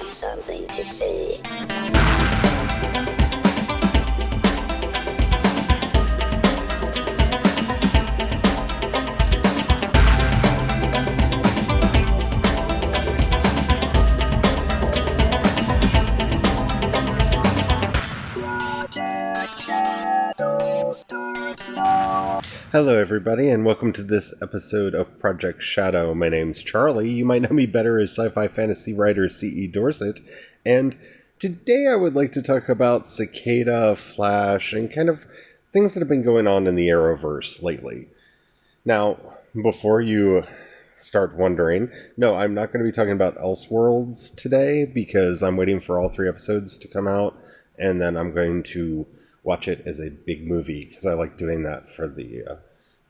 something to see. Hello everybody, and welcome to this episode of Project Shadow. My name's Charlie. You might know me better as sci-fi fantasy writer C.E. Dorset, and today I would like to talk about Cicada, Flash, and kind of things that have been going on in the Arrowverse lately. Now, before you start wondering, no, I'm not going to be talking about Elseworlds today, because I'm waiting for all 3 episodes to come out, and then I'm going to watch it as a big movie, because I like doing that for the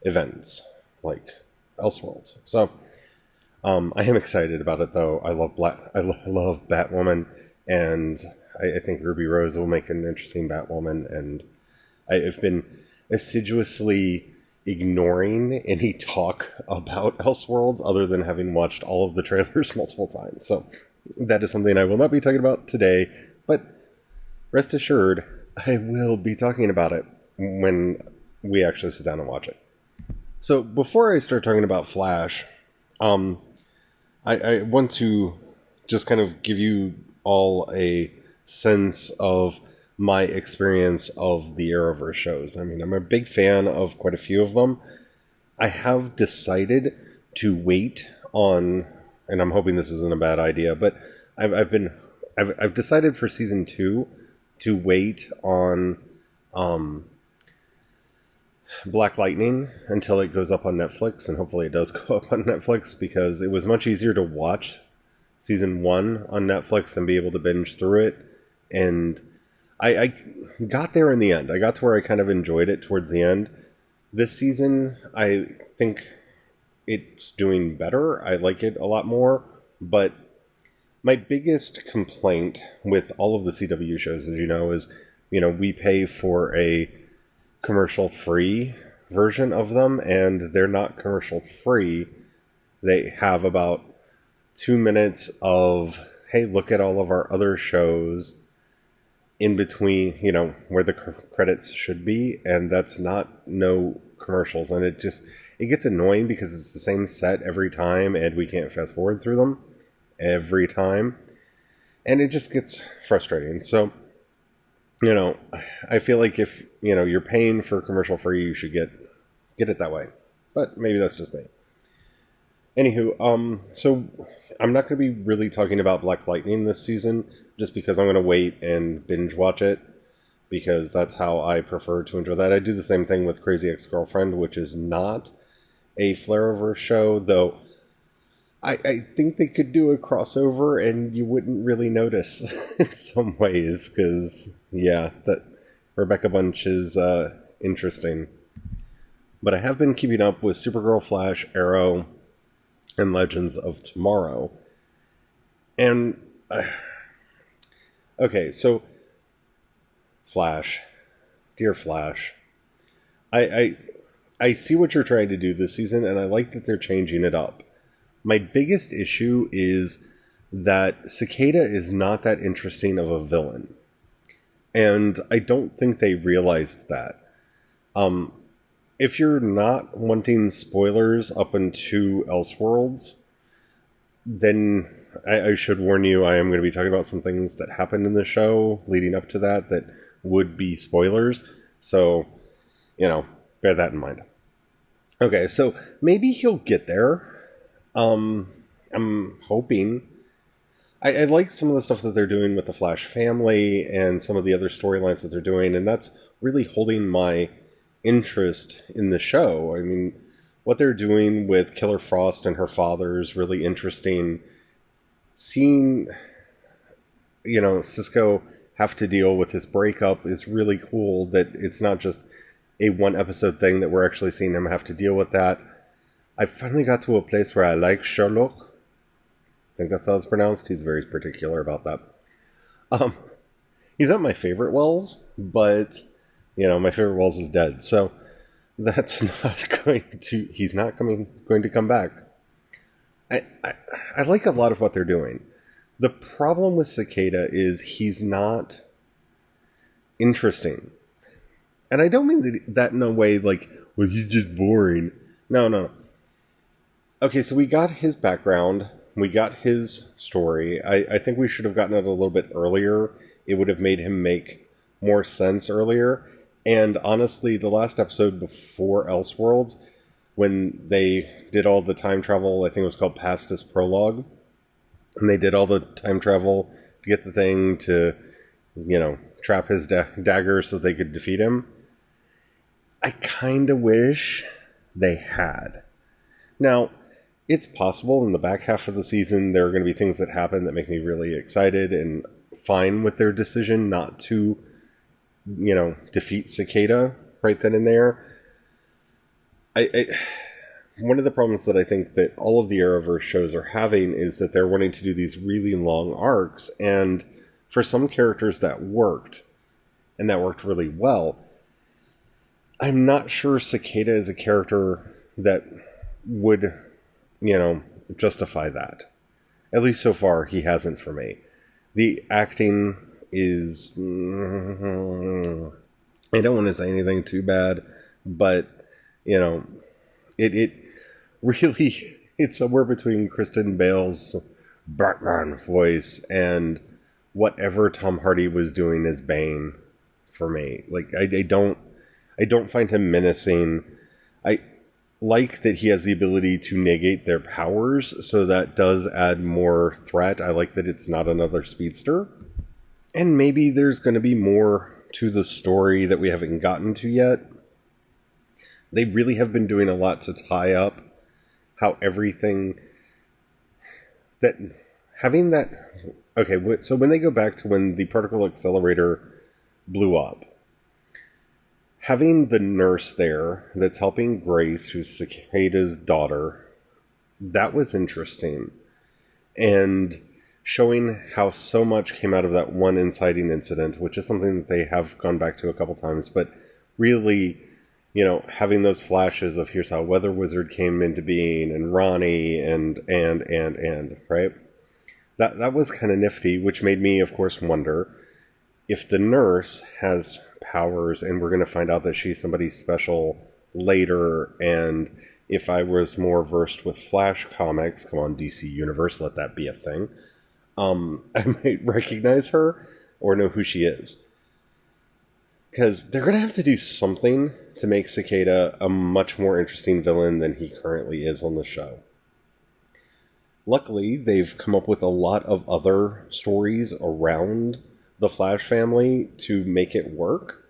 events, like Elseworlds. So, I am excited about it, though. I love love Batwoman, and I think Ruby Rose will make an interesting Batwoman, and I've been assiduously ignoring any talk about Elseworlds, other than having watched all of the trailers multiple times. So, that is something I will not be talking about today, but rest assured, I will be talking about it when we actually sit down and watch it. So before I start talking about Flash, I want to just kind of give you all a sense of my experience of the Arrowverse shows. I mean, I'm a big fan of quite a few of them. I have decided to wait on, and I'm hoping this isn't a bad idea, but I've decided for season 2 to wait on Black Lightning until it goes up on Netflix, and hopefully it does go up on Netflix, because it was much easier to watch season 1 on Netflix and be able to binge through it, and I got there in the end. I got to where I kind of enjoyed it towards the end. This season, I think it's doing better. I like it a lot more, but my biggest complaint with all of the CW shows, as you know, is, we pay for a commercial-free version of them, and they're not commercial-free. They have about 2 minutes of, hey, look at all of our other shows in between, where the credits should be, and that's not no commercials. And it gets annoying because it's the same set every time, and we can't fast-forward through them every time, and it just gets frustrating. So, I feel like if, you're paying for commercial free, you should get it that way, but maybe that's just me. Anywho, so I'm not going to be really talking about Black Lightning this season, just because I'm going to wait and binge watch it, because that's how I prefer to enjoy that. I do the same thing with Crazy Ex-Girlfriend, which is not a Flareverse show, though I think they could do a crossover and you wouldn't really notice in some ways, because, yeah, that Rebecca Bunch is interesting. But I have been keeping up with Supergirl, Flash, Arrow, and Legends of Tomorrow. And, okay, so, Flash. Dear Flash. I see what you're trying to do this season, and I like that they're changing it up. My biggest issue is that Cicada is not that interesting of a villain. And I don't think they realized that. If you're not wanting spoilers up into Elseworlds, then I should warn you, I am going to be talking about some things that happened in the show leading up to that would be spoilers. So, bear that in mind. Okay, so maybe he'll get there. I'm hoping. I like some of the stuff that they're doing with the Flash family and some of the other storylines that they're doing, and that's really holding my interest in the show. I mean, what they're doing with Killer Frost and her father is really interesting. Seeing, Cisco have to deal with his breakup is really cool, that it's not just a 1-episode thing, that we're actually seeing him have to deal with that. I finally got to a place where I like Sherlock. I think that's how it's pronounced. He's very particular about that. He's not my favorite Wells, but, my favorite Wells is dead. So that's not going to... He's not going to come back. I like a lot of what they're doing. The problem with Cicada is he's not interesting. And I don't mean that in a way like, well, he's just boring. No. Okay, so we got his background. We got his story. I think we should have gotten it a little bit earlier. It would have made him make more sense earlier. And honestly, the last episode before Elseworlds, when they did all the time travel, I think it was called Past His Prologue, and they did all the time travel to get the thing to, trap his dagger so they could defeat him. I kind of wish they had. Now, it's possible in the back half of the season there are going to be things that happen that make me really excited and fine with their decision not to, defeat Cicada right then and there. One of the problems that I think that all of the Arrowverse shows are having is that they're wanting to do these really long arcs, and for some characters that worked, and that worked really well. I'm not sure Cicada is a character that would, justify that. At least so far, he hasn't for me. The acting is... I don't want to say anything too bad, but, it really... It's somewhere between Kristen Bale's Batman voice and whatever Tom Hardy was doing as Bane for me. Like, I don't find him menacing. I like that he has the ability to negate their powers, so that does add more threat. I like that it's not another speedster. And maybe there's going to be more to the story that we haven't gotten to yet. They really have been doing a lot to tie up how everything... Having that... Okay, so when they go back to when the particle accelerator blew up, having the nurse there that's helping Grace, who's Cicada's daughter, that was interesting. And showing how so much came out of that one inciting incident, which is something that they have gone back to a couple times, but really, having those flashes of here's how Weather Wizard came into being, and Ronnie, and, right? That was kind of nifty, which made me, of course, wonder if the nurse has powers and we're going to find out that she's somebody special later, and if I was more versed with Flash comics, come on DC Universe, let that be a thing, I might recognize her or know who she is. Because they're going to have to do something to make Cicada a much more interesting villain than he currently is on the show. Luckily, they've come up with a lot of other stories around the Flash family to make it work.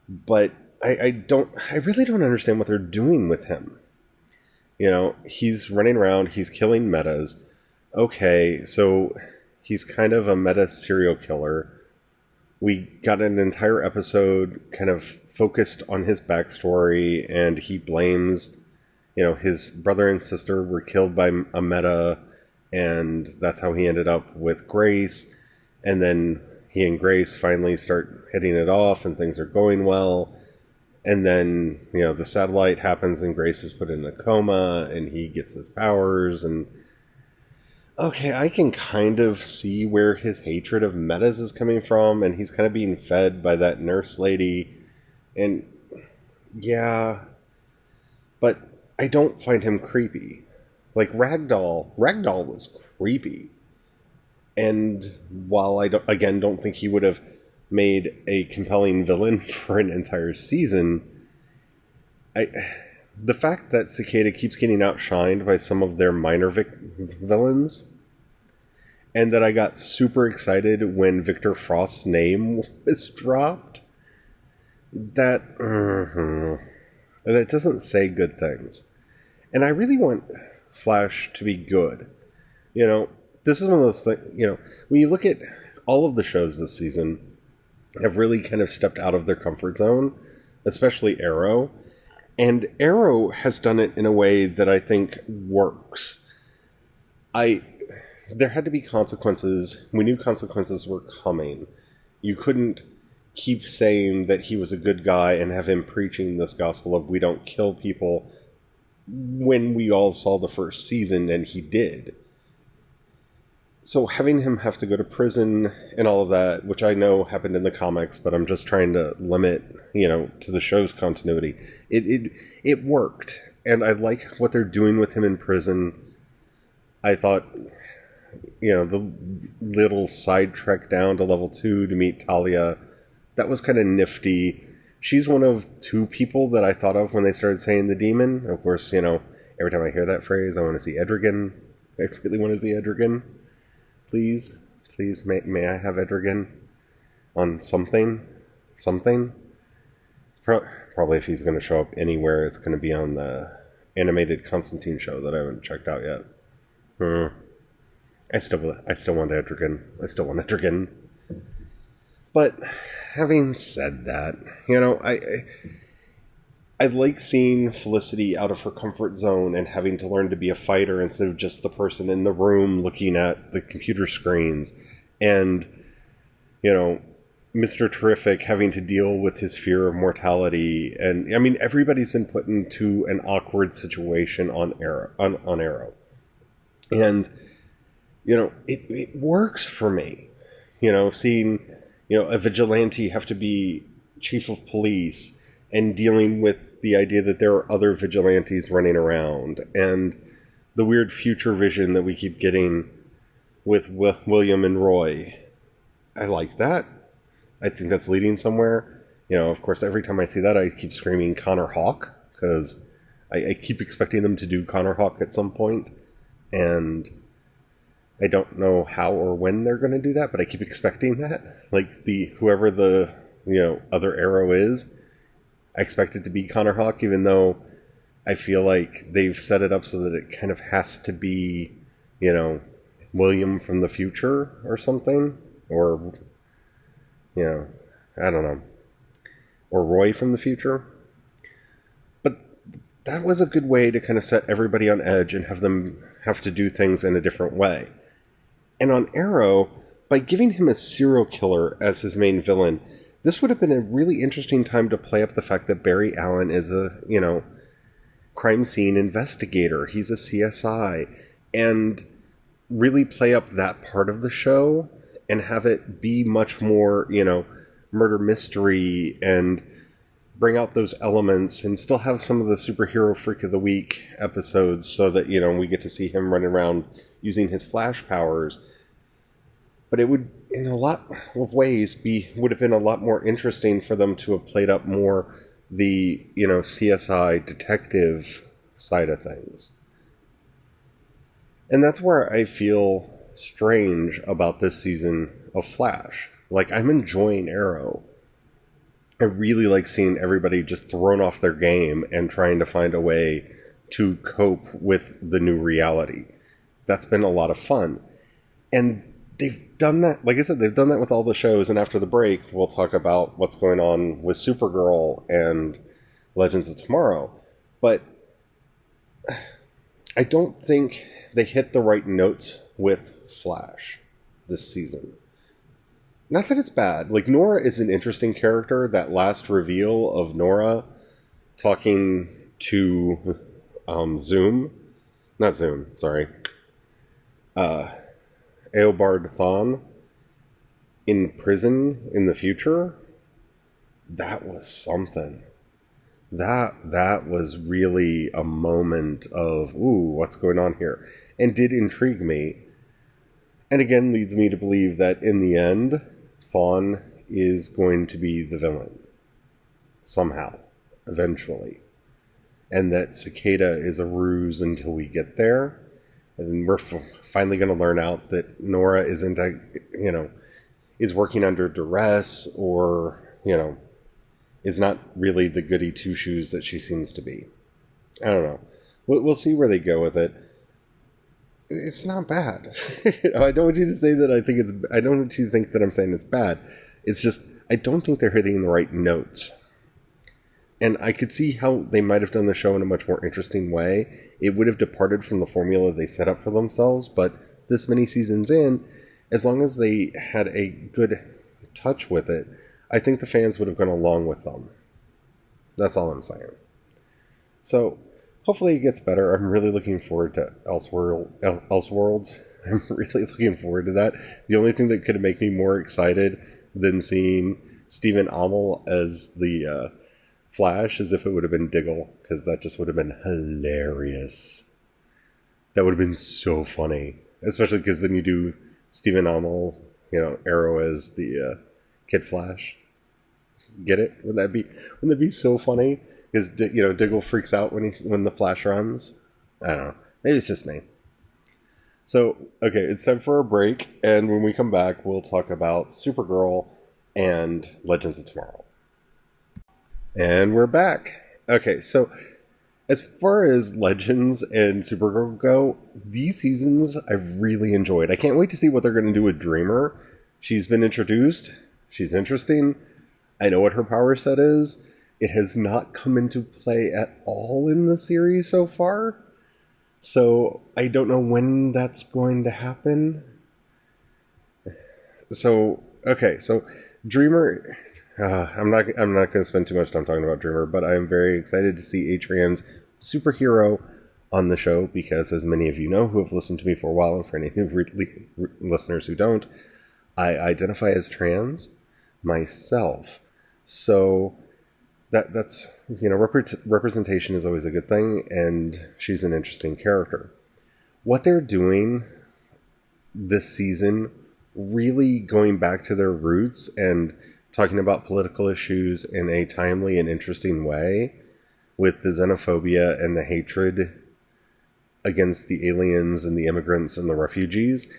But I really don't understand what they're doing with him. He's running around, he's killing metas. Okay, so he's kind of a meta serial killer. We got an entire episode kind of focused on his backstory, and he blames, his brother and sister were killed by a meta, and that's how he ended up with Grace. And then he and Grace finally start hitting it off, and things are going well. And then, the satellite happens, and Grace is put in a coma, and he gets his powers, and... Okay, I can kind of see where his hatred of metas is coming from, and he's kind of being fed by that nurse lady, and yeah, but I don't find him creepy. Like Ragdoll was creepy, and while I don't think he would have made a compelling villain for an entire season, the fact that Cicada keeps getting outshined by some of their minor villains, and that I got super excited when Victor Frost's name was dropped, that doesn't say good things. And I really want Flash to be good. This is one of those things, when you look at all of the shows this season have really kind of stepped out of their comfort zone, especially Arrow. And Arrow has done it in a way that I think works. There had to be consequences. We knew consequences were coming. You couldn't keep saying that he was a good guy and have him preaching this gospel of we don't kill people when we all saw the first season and he did. So having him have to go to prison and all of that, which I know happened in the comics, but I'm just trying to limit, to the show's continuity. It worked, and I like what they're doing with him in prison. I thought, the little side trek down to level 2 to meet Talia, that was kind of nifty. She's one of 2 people that I thought of when they started saying the demon. Of course, every time I hear that phrase, I want to see Etrigan. I really want to see Etrigan. Please, may I have Etrigan on something? It's probably, if he's going to show up anywhere, it's going to be on the animated Constantine show that I haven't checked out yet. I still want Etrigan. But having said that, I like seeing Felicity out of her comfort zone and having to learn to be a fighter instead of just the person in the room looking at the computer screens. And, Mr. Terrific having to deal with his fear of mortality. And, everybody's been put into an awkward situation on Arrow. And, it works for me. Seeing, a vigilante have to be chief of police and dealing with the idea that there are other vigilantes running around, and the weird future vision that we keep getting with William and Roy. I like that. I think that's leading somewhere. Of course, every time I see that, I keep screaming Connor Hawk, because I keep expecting them to do Connor Hawk at some point, and I don't know how or when they're going to do that, but I keep expecting that. Like, whoever the, other Arrow is, I expect it to be Connor Hawk, even though I feel like they've set it up so that it kind of has to be, William from the future or something. Or, I don't know. Or Roy from the future. But that was a good way to kind of set everybody on edge and have them have to do things in a different way. And on Arrow, by giving him a serial killer as his main villain, this would have been a really interesting time to play up the fact that Barry Allen is a, crime scene investigator. He's a CSI. And really play up that part of the show and have it be much more, murder mystery, and bring out those elements and still have some of the superhero freak of the week episodes so that, we get to see him running around using his flash powers. But it would, in a lot of ways, would have been a lot more interesting for them to have played up more the, CSI detective side of things. And that's where I feel strange about this season of Flash. Like, I'm enjoying Arrow. I really like seeing everybody just thrown off their game and trying to find a way to cope with the new reality. That's been a lot of fun. And they've done that, like I said, they've done that with all the shows, and after the break, we'll talk about what's going on with Supergirl and Legends of Tomorrow. But I don't think they hit the right notes with Flash this season. Not that it's bad. Like, Nora is an interesting character. That last reveal of Nora talking to Eobard Thawne in prison in the future, that was something. That was really a moment of, ooh, what's going on here? And did intrigue me. And again, leads me to believe that in the end, Thawne is going to be the villain. Somehow. Eventually. And that Cicada is a ruse until we get there. And we're finally going to learn out that Nora isn't, is working under duress, or, is not really the goody two-shoes that she seems to be. I don't know. We'll see where they go with it. It's not bad. I don't want you to say that I don't want you to think that I'm saying it's bad. It's just, I don't think they're hitting the right notes. And I could see how they might have done the show in a much more interesting way. It would have departed from the formula they set up for themselves, but this many seasons in, as long as they had a good touch with it, I think the fans would have gone along with them. That's all I'm saying. So, hopefully it gets better. I'm really looking forward to Elseworlds. I'm really looking forward to that. The only thing that could make me more excited than seeing Stephen Amell as the Flash is if it would have been Diggle, because that just would have been hilarious. That would have been so funny, especially because then you do Stephen Amell, Arrow as the Kid Flash. Get it? Wouldn't that be so funny? Because Diggle freaks out when the Flash runs. I don't know. Maybe it's just me. So, okay, it's time for a break, and when we come back, we'll talk about Supergirl and Legends of Tomorrow. And we're back. Okay, so as far as Legends and Supergirl go, these seasons I've really enjoyed. I can't wait to see what they're going to do with Dreamer. She's been introduced. She's interesting. I know what her power set is. It has not come into play at all in the series so far. So I don't know when that's going to happen. So Dreamer. I'm not going to spend too much time talking about Dreamer, but I'm very excited to see a trans superhero on the show because, as many of you know who have listened to me for a while, and for any new listeners who don't, I identify as trans myself. So that's representation is always a good thing, and she's an interesting character. What they're doing this season, really going back to their roots and talking about political issues in a timely and interesting way, with the xenophobia and the hatred against the aliens and the immigrants and the refugees.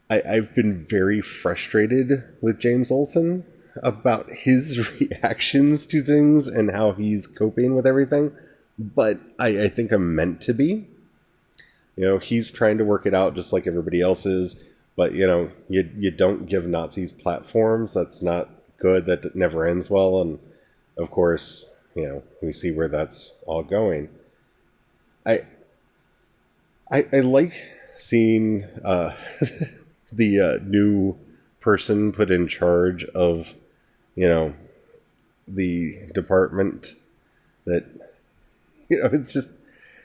I've been very frustrated with James Olsen about his reactions to things and how he's coping with everything, but I think I'm meant to be. He's trying to work it out just like everybody else is, but you don't give Nazis platforms. That's not good. That never ends well, and of course, we see where that's all going. I like seeing the new person put in charge of the department. That it's just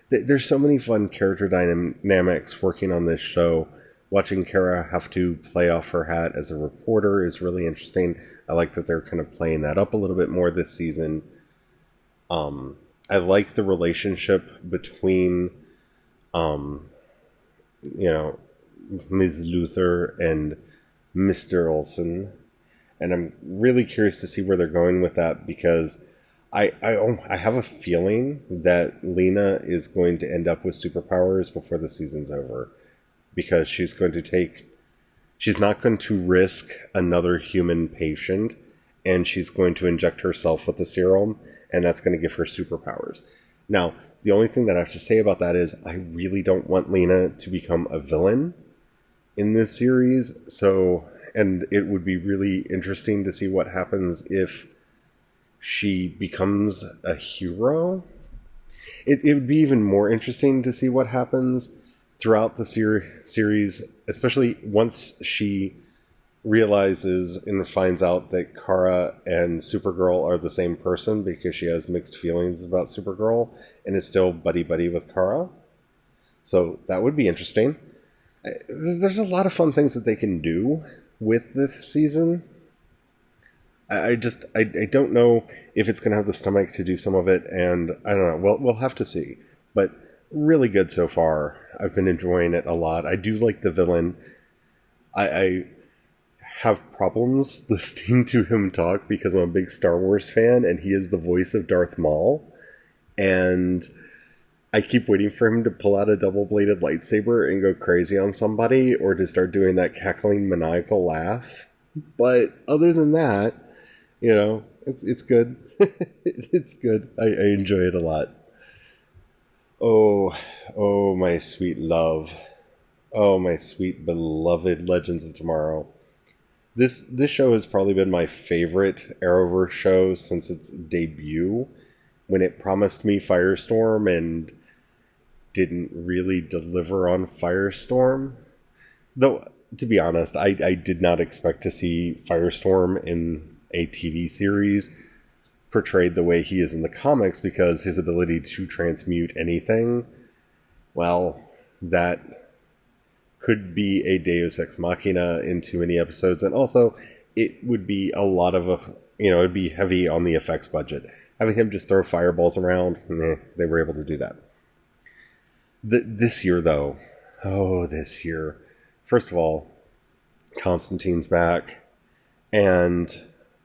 there's so many fun character dynamics working on this show. Watching Kara have to play off her hat as a reporter is really interesting. I like that they're kind of playing that up a little bit more this season. I like the relationship between, Ms. Luther and Mr. Olsen. And I'm really curious to see where they're going with that, because I have a feeling that Lena is going to end up with superpowers before the season's over. Because she's not going to risk another human patient, and she's going to inject herself with the serum, and that's going to give her superpowers. Now, the only thing that I have to say about that is I really don't want Lena to become a villain in this series, and it would be really interesting to see what happens if she becomes a hero. It would be even more interesting to see what happens throughout the series, especially once she realizes and finds out that Kara and Supergirl are the same person, because she has mixed feelings about Supergirl and is still buddy-buddy with Kara. So that would be interesting. There's a lot of fun things that they can do with this season. I don't know if it's going to have the stomach to do some of it, and I don't know. We'll have to see. But really good so far. I've been enjoying it a lot. I do like the villain. I have problems listening to him talk because I'm a big Star Wars fan, and he is the voice of Darth Maul. And I keep waiting for him to pull out a double-bladed lightsaber and go crazy on somebody, or to start doing that cackling maniacal laugh. But other than that, it's good. It's good. I enjoy it a lot. Oh, my sweet love. Oh, my sweet beloved Legends of Tomorrow. This show has probably been my favorite Arrowverse show since its debut, when it promised me Firestorm and didn't really deliver on Firestorm. Though, to be honest, I did not expect to see Firestorm in a TV series portrayed the way he is in the comics, because his ability to transmute anything, well, that could be a Deus Ex Machina in too many episodes, and also it would be a lot of it'd be heavy on the effects budget. Having him just throw fireballs around, they were able to do that. This year, though, this year, first of all, Constantine's back, and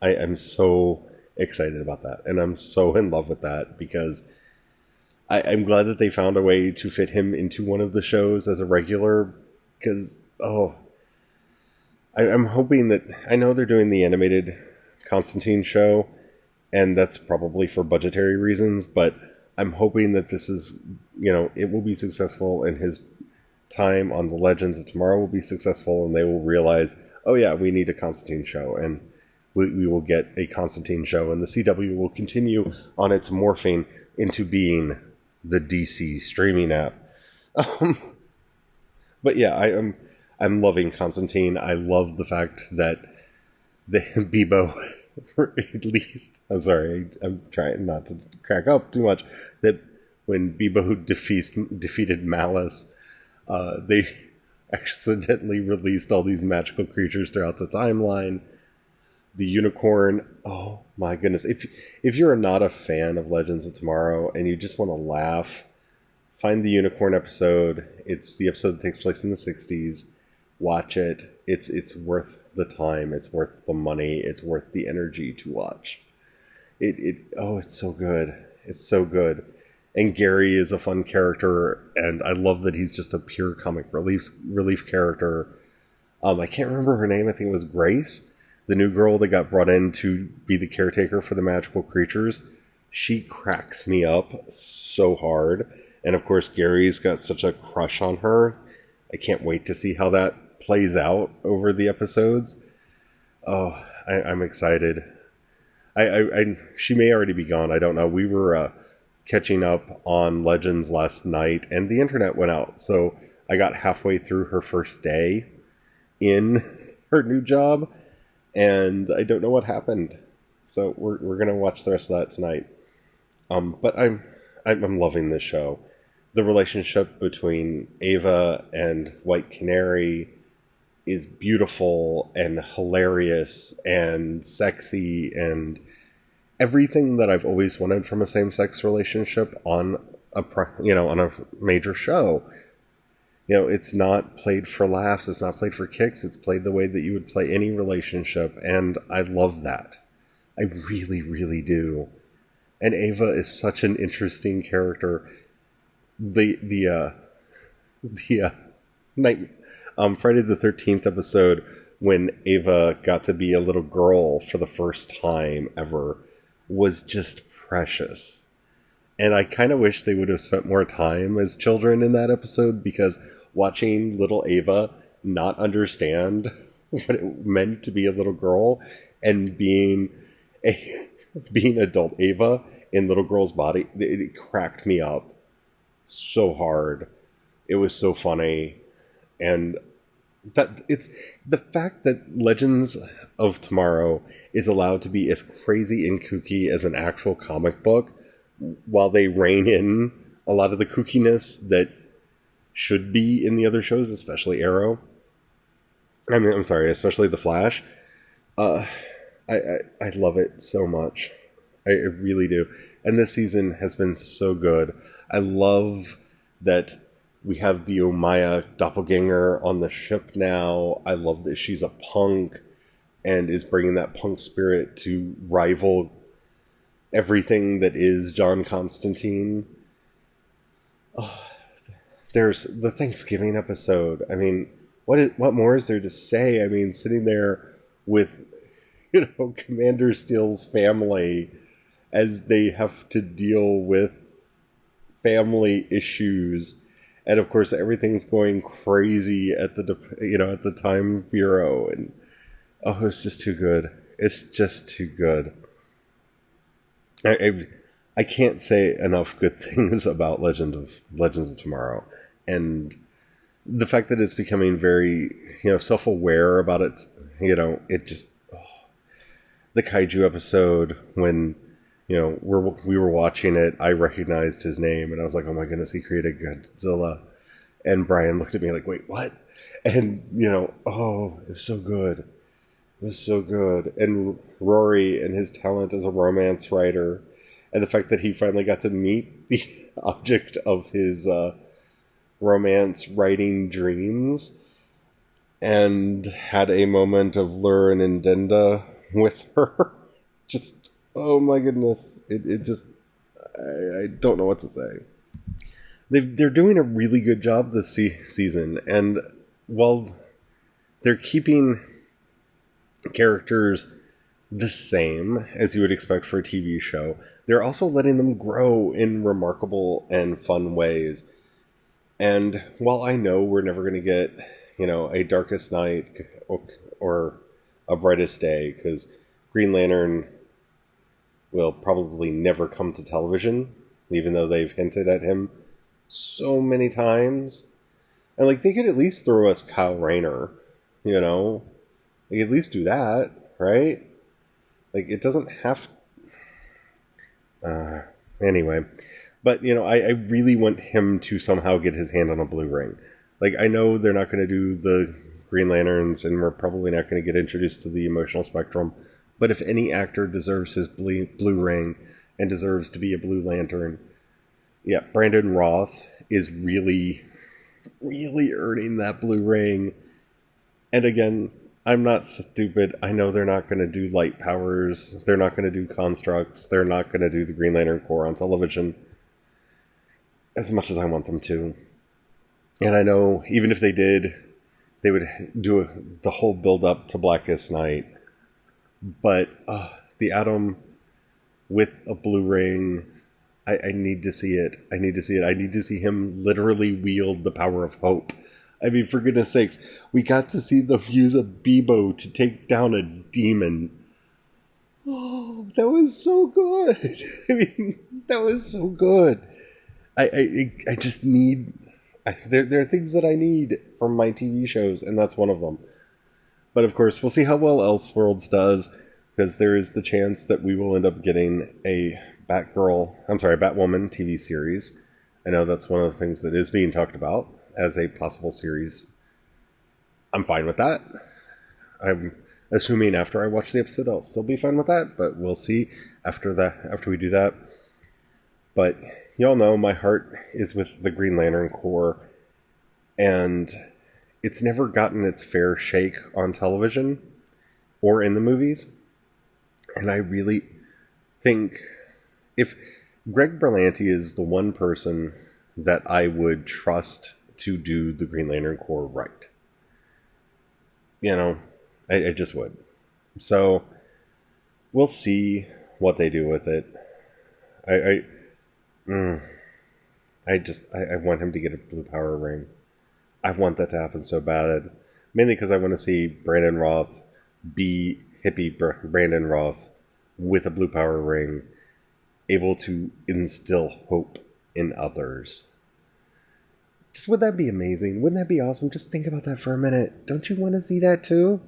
I'm so excited about that, and I'm so in love with that, because I'm glad that they found a way to fit him into one of the shows as a regular, because, I'm hoping that, I know they're doing the animated Constantine show, and that's probably for budgetary reasons, but I'm hoping that this is, it will be successful, and his time on the Legends of Tomorrow will be successful, and they will realize, oh yeah, we need a Constantine show, and we will get a Constantine show, and the CW will continue on its morphing into being the DC streaming app. But yeah, I'm loving Constantine. I love the fact that the Bebo released. I'm sorry, I'm trying not to crack up too much. That when Bebo defeated Malice, they accidentally released all these magical creatures throughout the timeline. The unicorn, oh my goodness. If you're not a fan of Legends of Tomorrow and you just want to laugh, find the unicorn episode. It's the episode that takes place in the 60s. Watch it. It's worth the time. It's worth the money. It's worth the energy to watch. It's so good. It's so good. And Gary is a fun character, and I love that he's just a pure comic relief character. I can't remember her name. I think it was Grace, the new girl that got brought in to be the caretaker for the magical creatures. She cracks me up so hard. And of course, Gary's got such a crush on her. I can't wait to see how that plays out over the episodes. Oh, I'm excited. She may already be gone. I don't know. We were catching up on Legends last night, and the internet went out. So I got halfway through her first day in her new job, and I don't know what happened. So we're gonna watch the rest of that tonight. But I'm loving this show. The relationship between Ava and White Canary is beautiful and hilarious and sexy and everything that I've always wanted from a same-sex relationship on a major show. It's not played for laughs, it's not played for kicks, it's played the way that you would play any relationship, and I love that. I really, really do. And Ava is such an interesting character. The Friday the 13th episode, when Ava got to be a little girl for the first time ever, was just precious. And I kind of wish they would have spent more time as children in that episode, because watching little Ava not understand what it meant to be a little girl and being adult Ava in little girl's body, it cracked me up so hard. It was so funny. And that it's the fact that Legends of Tomorrow is allowed to be as crazy and kooky as an actual comic book, while they rein in a lot of the kookiness that should be in the other shows, especially Arrow. Especially The Flash. I love it so much. I really do. And this season has been so good. I love that we have the Omaya doppelganger on the ship now. I love that she's a punk and is bringing that punk spirit to rival everything that is John Constantine. Oh, there's the Thanksgiving episode. I mean, what more is there to say? I mean, sitting there with, Commander Steele's family as they have to deal with family issues. And of course, everything's going crazy at the Time Bureau. And, it's just too good. It's just too good. I can't say enough good things about Legends of Tomorrow, and the fact that it's becoming very, self-aware about its, it just, the kaiju episode when, we were watching it, I recognized his name, and I was like, oh my goodness, he created Godzilla, And Brian looked at me like, wait, what? And, oh, it was so good. It was so good. And Rory and his talent as a romance writer, and the fact that he finally got to meet the object of his romance writing dreams and had a moment of lure and indenda with her. Just, oh my goodness. It just, I don't know what to say. They're doing a really good job this season, and while they're keeping characters the same as you would expect for a TV show, they're also letting them grow in remarkable and fun ways. And while I know we're never going to get, a Darkest Night or a Brightest Day, because Green Lantern will probably never come to television, even though they've hinted at him so many times. And they could at least throw us Kyle Rayner, they could at least do that, right? It doesn't have anyway. But I really want him to somehow get his hand on a blue ring. I know they're not going to do the Green Lanterns, and we're probably not going to get introduced to the emotional spectrum, but if any actor deserves his blue ring and deserves to be a Blue Lantern, yeah, Brandon Roth is really, really earning that blue ring. And again, I'm not stupid. I know they're not going to do light powers. They're not going to do constructs. They're not going to do the Green Lantern Corps on television, as much as I want them to. And I know even if they did, they would do the whole build-up to Blackest Night. But the Atom with a blue ring, I need to see it. I need to see it. I need to see him literally wield the power of hope. I mean, for goodness sakes, we got to see them use a Bebo to take down a demon. Oh, that was so good. I mean, that was so good. I just need... There are things that I need from my TV shows, and that's one of them. But of course, we'll see how well Elseworlds does, because there is the chance that we will end up getting a Batwoman TV series. I know that's one of the things that is being talked about as a possible series. I'm fine with that. I'm assuming after I watch the episode, I'll still be fine with that, but we'll see after we do that. But y'all know my heart is with the Green Lantern Corps, and it's never gotten its fair shake on television or in the movies. And I really think if Greg Berlanti is the one person that I would trust to do the Green Lantern Corps right. I just would. So we'll see what they do with it. I want him to get a blue power ring. I want that to happen so bad. Mainly because I want to see Brandon Roth be hippie Brandon Roth with a blue power ring, able to instill hope in others. Just, would that be amazing? Wouldn't that be awesome? Just think about that for a minute. Don't you want to see that too?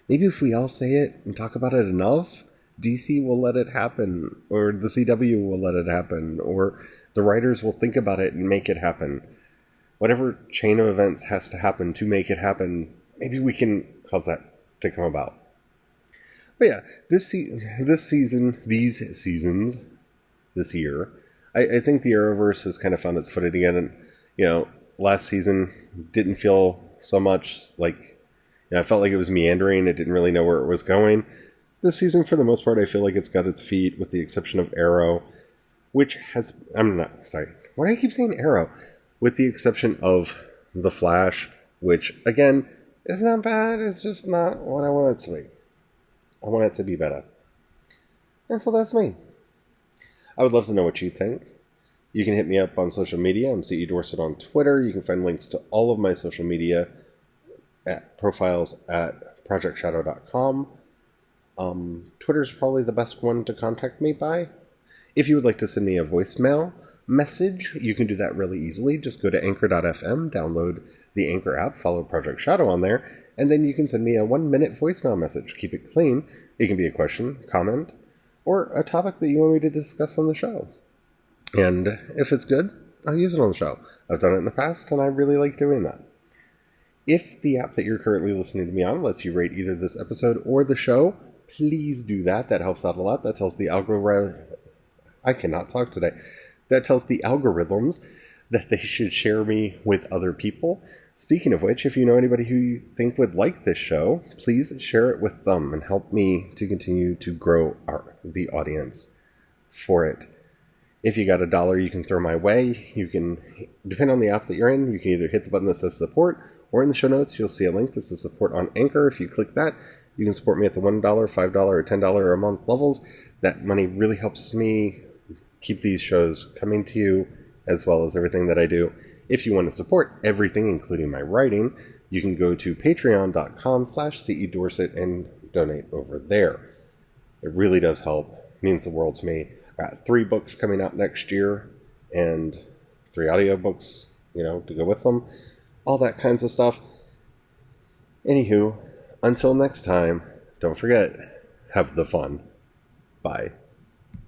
Maybe if we all say it and talk about it enough, DC will let it happen, or the CW will let it happen, or the writers will think about it and make it happen. Whatever chain of events has to happen to make it happen, maybe we can cause that to come about. But yeah, this year, I think the Arrowverse has kind of found its footing again. And, last season didn't feel so much like, I felt like it was meandering. It didn't really know where it was going. This season, for the most part, I feel like it's got its feet, with the exception of Arrow, which has... why do I keep saying Arrow? With the exception of The Flash, which, again, is not bad. It's just not what I want it to be. I want it to be better. And so that's me. I would love to know what you think. You can hit me up on social media. I'm CE Dorset on Twitter. You can find links to all of my social media profiles at projectshadow.com. Twitter's probably the best one to contact me by. If you would like to send me a voicemail message, you can do that really easily. Just go to anchor.fm, download the Anchor app, follow Project Shadow on there, and then you can send me a 1-minute voicemail message. Keep it clean. It can be a question, comment, or a topic that you want me to discuss on the show. And if it's good, I'll use it on the show. I've done it in the past, and I really like doing that. If the app that you're currently listening to me on lets you rate either this episode or the show, please do that. That helps out a lot. That tells the algorithm... I cannot talk today. That tells the algorithms that they should share me with other people. Speaking of which, if you know anybody who you think would like this show, please share it with them and help me to continue to grow the audience for it. If you got $1 you can throw my way, you can, depending on the app that you're in, you can either hit the button that says support, or in the show notes you'll see a link that says support on Anchor. If you click that, you can support me at the $1, $5, or $10 a month levels. That money really helps me keep these shows coming to you, as well as everything that I do. If you want to support everything, including my writing, you can go to patreon.com/CEDorset and donate over there. It really does help. It means the world to me. I got 3 books coming out next year, and 3 audiobooks, to go with them. All that kinds of stuff. Anywho, until next time, don't forget, have the fun. Bye.